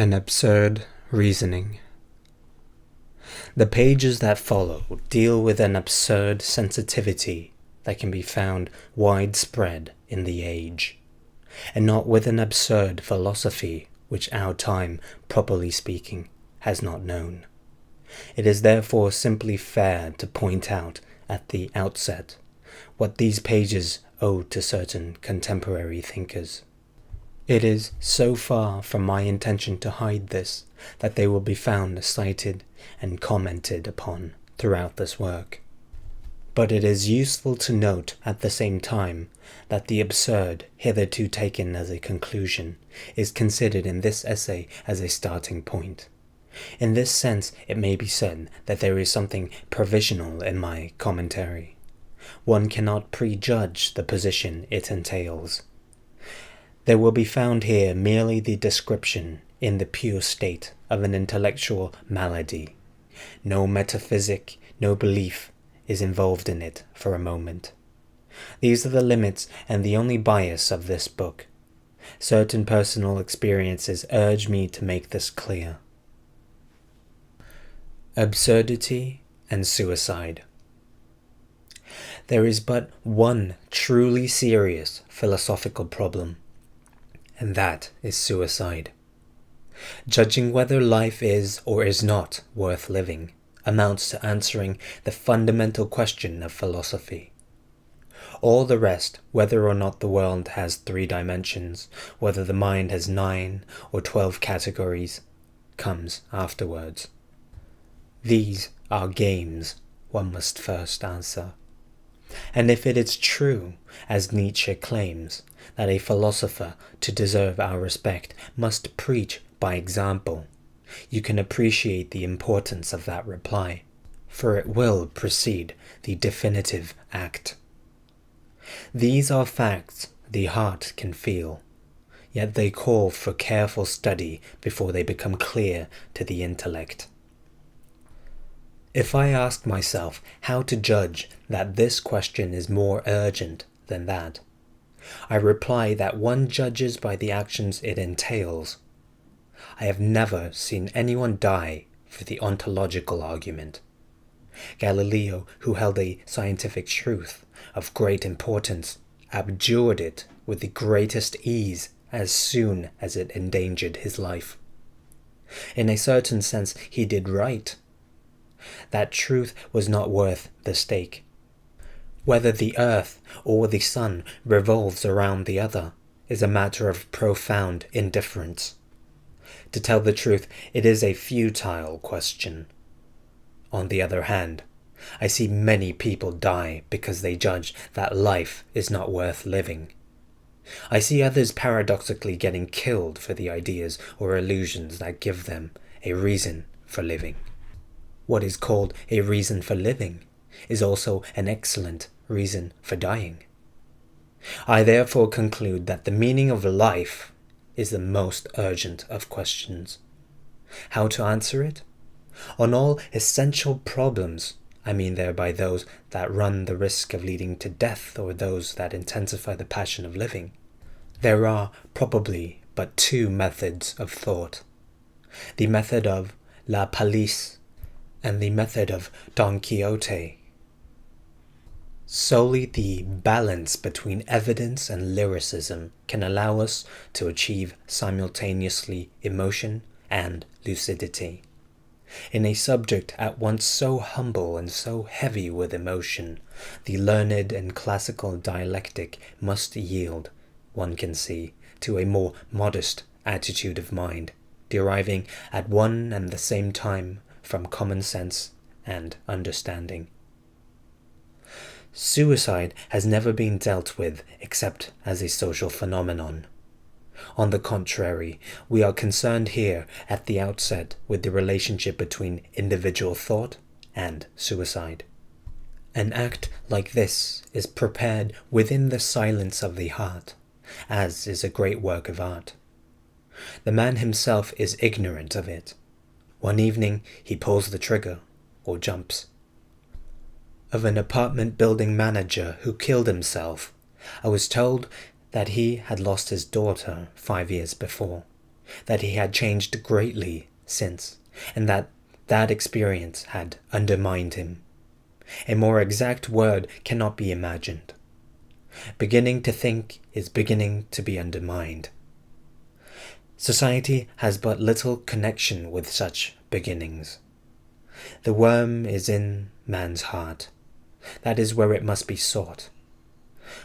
An absurd reasoning. The pages that follow deal with an absurd sensitivity that can be found widespread in the age, and not with an absurd philosophy which our time, properly speaking, has not known. It is therefore simply fair to point out at the outset what these pages owe to certain contemporary thinkers. It is so far from my intention to hide this that they will be found cited and commented upon throughout this work. But it is useful to note at the same time that the absurd, hitherto taken as a conclusion, is considered in this essay as a starting point. In this sense, it may be said that there is something provisional in my commentary. One cannot prejudge the position it entails. There will be found here merely the description, in the pure state, of an intellectual malady. No metaphysic, no belief is involved in it for a moment. These are the limits and the only bias of this book. Certain personal experiences urge me to make this clear. Absurdity and suicide. There is but one truly serious philosophical problem, and that is suicide. Judging whether life is or is not worth living amounts to answering the fundamental question of philosophy. All the rest, whether or not the world has 3 dimensions, whether the mind has 9 or 12 categories, comes afterwards. These are games, one must first answer. And if it is true, as Nietzsche claims, that a philosopher, to deserve our respect, must preach by example, you can appreciate the importance of that reply, for it will precede the definitive act. These are facts the heart can feel, yet they call for careful study before they become clear to the intellect. If I ask myself how to judge that this question is more urgent than that, I reply that one judges by the actions it entails. I have never seen anyone die for the ontological argument. Galileo, who held a scientific truth of great importance, abjured it with the greatest ease as soon as it endangered his life. In a certain sense, he did right. That truth was not worth the stake. Whether the earth or the sun revolves around the other is a matter of profound indifference. To tell the truth, it is a futile question. On the other hand, I see many people die because they judge that life is not worth living. I see others paradoxically getting killed for the ideas or illusions that give them a reason for living. What is called a reason for living is also an excellent reason for dying. I therefore conclude that the meaning of life is the most urgent of questions. How to answer it? On all essential problems, I mean thereby those that run the risk of leading to death or those that intensify the passion of living, there are probably but 2 methods of thought. The method of La Palisse and the method of Don Quixote. Solely the balance between evidence and lyricism can allow us to achieve simultaneously emotion and lucidity. In a subject at once so humble and so heavy with emotion, the learned and classical dialectic must yield, one can see, to a more modest attitude of mind, deriving at one and the same time from common sense and understanding. Suicide has never been dealt with except as a social phenomenon. On the contrary, we are concerned here at the outset with the relationship between individual thought and suicide. An act like this is prepared within the silence of the heart, as is a great work of art. The man himself is ignorant of it. One evening he pulls the trigger, or jumps. Of an apartment building manager who killed himself, I was told that he had lost his daughter 5 years before. that he had changed greatly since, and that experience had undermined him. A more exact word cannot be imagined. Beginning to think is beginning to be undermined. Society has but little connection with such beginnings. The worm is in man's heart. That is where it must be sought.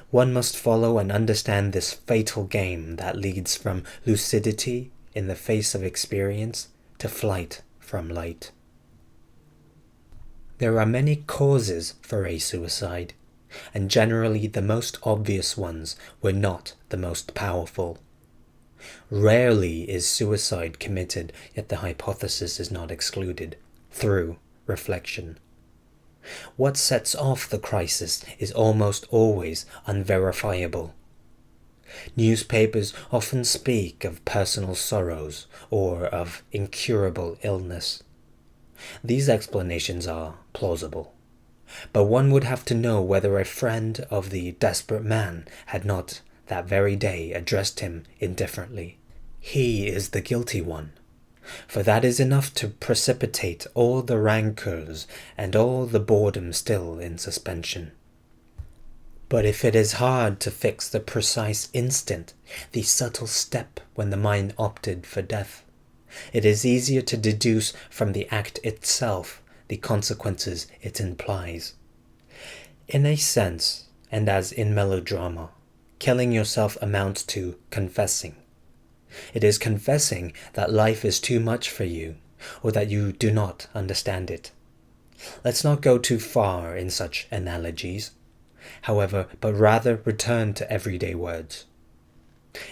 One must follow and understand this fatal game that leads from lucidity in the face of experience to flight from light. There are many causes for a suicide, and generally the most obvious ones were not the most powerful. Rarely is suicide committed, yet the hypothesis is not excluded, through reflection. What sets off the crisis is almost always unverifiable. Newspapers often speak of personal sorrows or of incurable illness. These explanations are plausible, but one would have to know whether a friend of the desperate man had not that very day addressed him indifferently. He is the guilty one, for that is enough to precipitate all the rancours and all the boredom still in suspension. But if it is hard to fix the precise instant, the subtle step when the mind opted for death, it is easier to deduce from the act itself the consequences it implies. In a sense, and as in melodrama, killing yourself amounts to confessing. It is confessing that life is too much for you, or that you do not understand it. Let's not go too far in such analogies, however, but rather return to everyday words.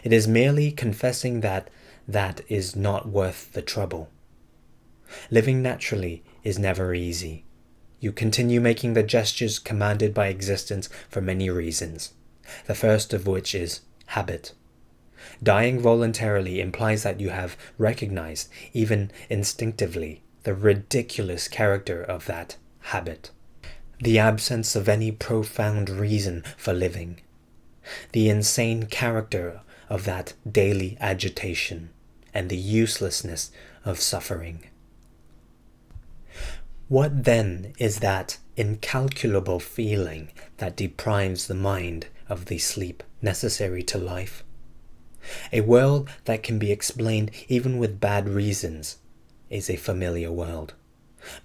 It is merely confessing that is not worth the trouble. Living naturally is never easy. You continue making the gestures commanded by existence for many reasons, the first of which is habit. Dying voluntarily implies that you have recognized, even instinctively, the ridiculous character of that habit, the absence of any profound reason for living, the insane character of that daily agitation, and the uselessness of suffering. What then is that incalculable feeling that deprives the mind of the sleep necessary to life? A world that can be explained even with bad reasons is a familiar world.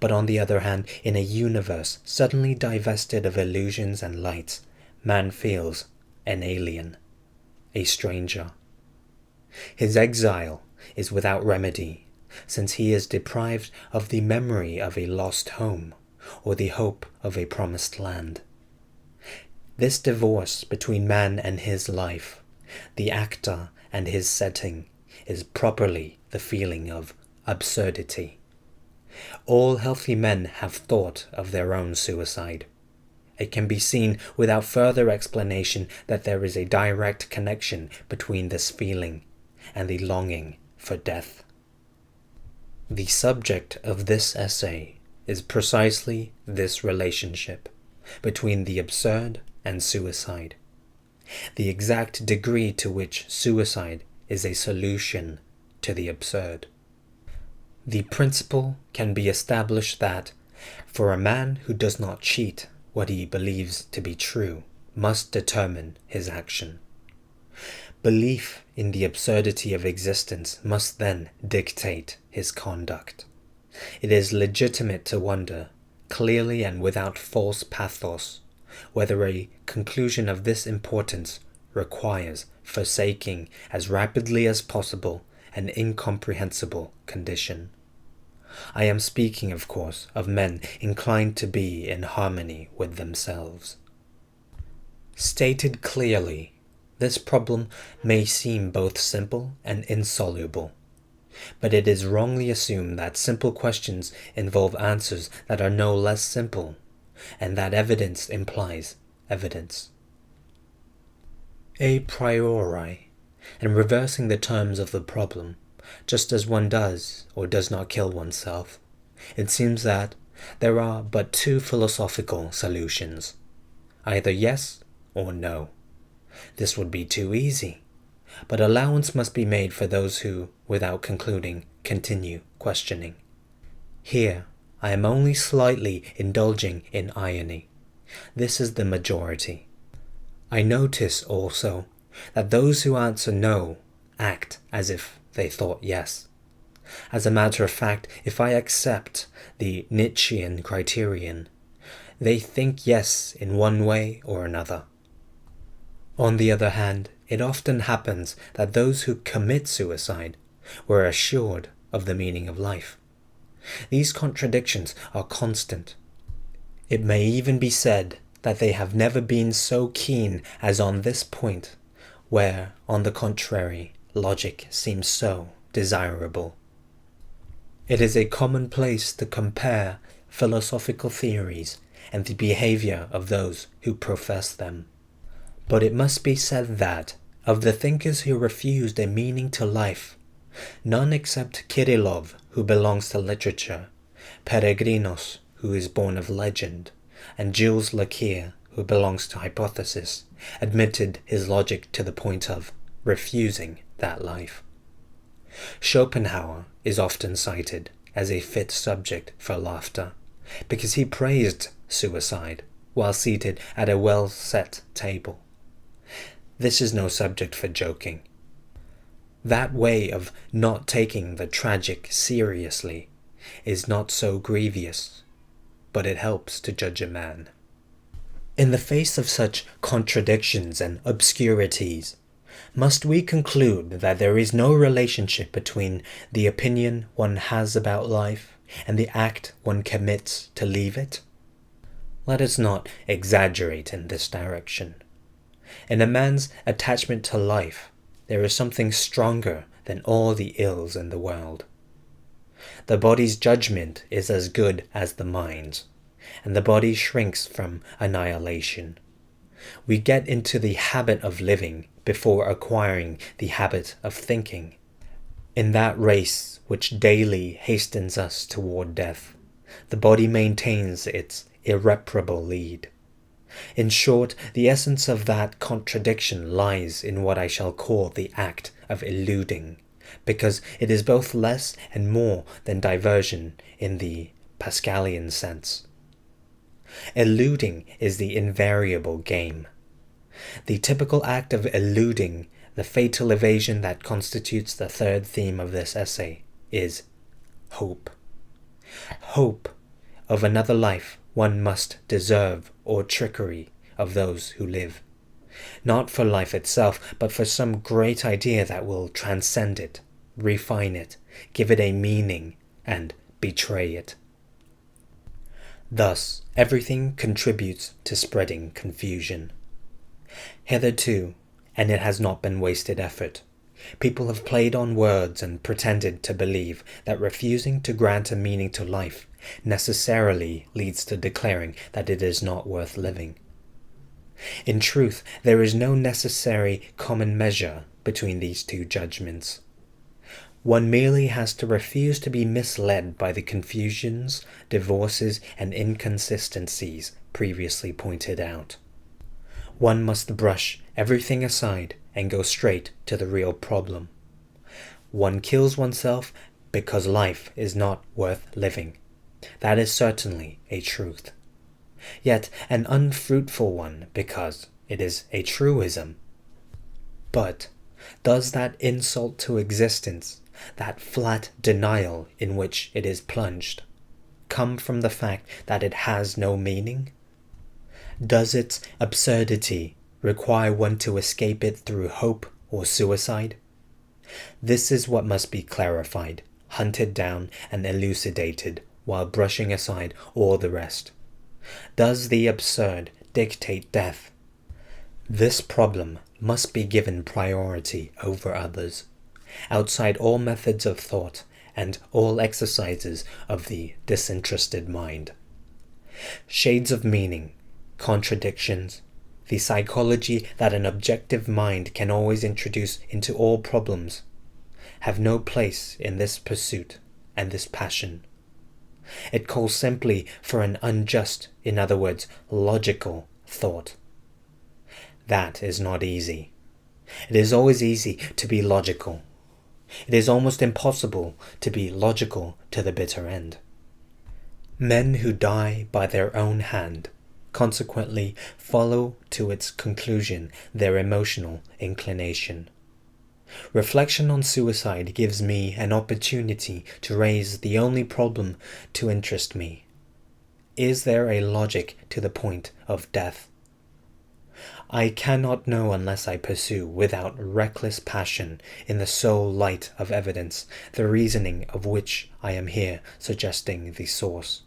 But on the other hand, in a universe suddenly divested of illusions and lights, man feels an alien, a stranger. His exile is without remedy, since he is deprived of the memory of a lost home or the hope of a promised land. This divorce between man and his life, the actor and his setting, is properly the feeling of absurdity. All healthy men have thought of their own suicide. It can be seen without further explanation that there is a direct connection between this feeling and the longing for death. The subject of this essay is precisely this relationship between the absurd and suicide, the exact degree to which suicide is a solution to the absurd. The principle can be established that, for a man who does not cheat what he believes to be true, must determine his action. Belief in the absurdity of existence must then dictate his conduct. It is legitimate to wonder, clearly and without false pathos, whether a conclusion of this importance requires forsaking as rapidly as possible an incomprehensible condition. I am speaking, of course, of men inclined to be in harmony with themselves. Stated clearly, this problem may seem both simple and insoluble, but it is wrongly assumed that simple questions involve answers that are no less simple, and that evidence implies evidence. A priori, in reversing the terms of the problem, just as one does or does not kill oneself, it seems that there are but two philosophical solutions, either yes or no. This would be too easy. but allowance must be made for those who, without concluding, continue questioning. Here, I am only slightly indulging in irony. This is the majority. I notice also that those who answer no act as if they thought yes. As a matter of fact, if I accept the Nietzschean criterion, they think yes in one way or another. On the other hand, it often happens that those who commit suicide were assured of the meaning of life. These contradictions are constant. It may even be said that they have never been so keen as on this point, where, on the contrary, logic seems so desirable. It is a commonplace to compare philosophical theories and the behavior of those who profess them. But it must be said that, of the thinkers who refused a meaning to life, none except Kirillov, who belongs to literature, Peregrinos, who is born of legend, and Jules Lacquier, who belongs to hypothesis, admitted his logic to the point of refusing that life. Schopenhauer is often cited as a fit subject for laughter, because he praised suicide while seated at a well-set table. This is no subject for joking. That way of not taking the tragic seriously is not so grievous, but it helps to judge a man. In the face of such contradictions and obscurities, must we conclude that there is no relationship between the opinion one has about life and the act one commits to leave it? Let us not exaggerate in this direction. In a man's attachment to life, there is something stronger than all the ills in the world. The body's judgment is as good as the mind's, and the body shrinks from annihilation. We get into the habit of living before acquiring the habit of thinking. In that race which daily hastens us toward death, the body maintains its irreparable lead. In short, the essence of that contradiction lies in what I shall call the act of eluding, because it is both less and more than diversion in the Pascalian sense. Eluding is the invariable game. The typical act of eluding, the fatal evasion that constitutes the third theme of this essay, is hope. Hope of another life one must deserve, or trickery of those who live. Not for life itself, but for some great idea that will transcend it, refine it, give it a meaning, and betray it. Thus, everything contributes to spreading confusion. Hitherto, and it has not been wasted effort, people have played on words and pretended to believe that refusing to grant a meaning to life necessarily leads to declaring that it is not worth living. In truth, there is no necessary common measure between these two judgments. One merely has to refuse to be misled by the confusions, divorces, and inconsistencies previously pointed out. One must brush everything aside and go straight to the real problem. One kills oneself because life is not worth living. That is certainly a truth. Yet an unfruitful one because it is a truism. But does that insult to existence, that flat denial in which it is plunged, come from the fact that it has no meaning? Does its absurdity require one to escape it through hope or suicide? This is what must be clarified, hunted down, and elucidated while brushing aside all the rest. Does the absurd dictate death? This problem must be given priority over others, outside all methods of thought and all exercises of the disinterested mind. Shades of meaning, contradictions, the psychology that an objective mind can always introduce into all problems, have no place in this pursuit and this passion. It calls simply for an unjust, in other words, logical thought. That is not easy. It is always easy to be logical. It is almost impossible to be logical to the bitter end. Men who die by their own hand consequently follow to its conclusion their emotional inclination. Reflection on suicide gives me an opportunity to raise the only problem to interest me. Is there a logic to the point of death? I cannot know unless I pursue without reckless passion in the sole light of evidence, the reasoning of which I am here suggesting the source.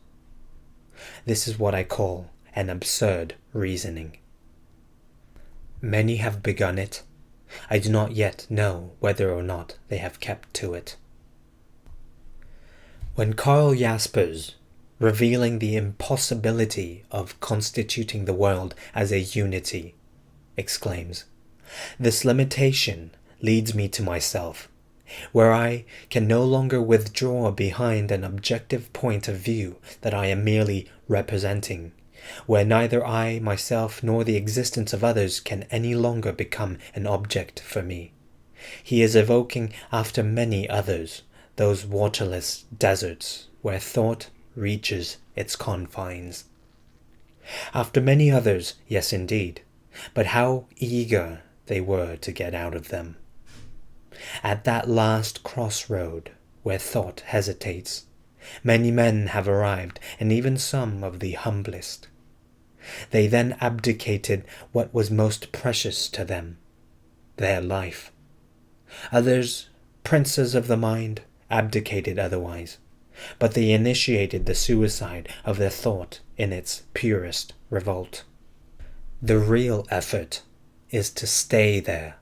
This is what I call an absurd reasoning. Many have begun it. I do not yet know whether or not they have kept to it. When Karl Jaspers, revealing the impossibility of constituting the world as a unity, exclaims, "This limitation leads me to myself, where I can no longer withdraw behind an objective point of view that I am merely representing, where neither I myself nor the existence of others can any longer become an object for me. He is evoking after many others those waterless deserts where thought reaches its confines. After many others, yes indeed, but how eager they were to get out of them. At that last crossroad where thought hesitates, many men have arrived, and even some of the humblest. They then abdicated what was most precious to them, their life. Others, princes of the mind, abdicated otherwise, but they initiated the suicide of their thought in its purest revolt. The real effort is to stay there,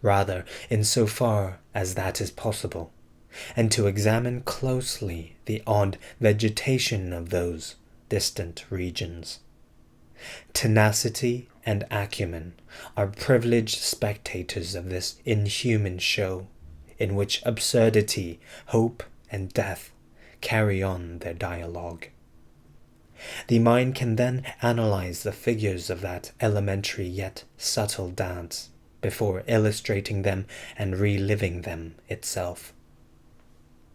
rather insofar as that is possible, and to examine closely the odd vegetation of those distant regions. Tenacity and acumen are privileged spectators of this inhuman show, in which absurdity, hope, and death carry on their dialogue. The mind can then analyze the figures of that elementary yet subtle dance before illustrating them and reliving them itself.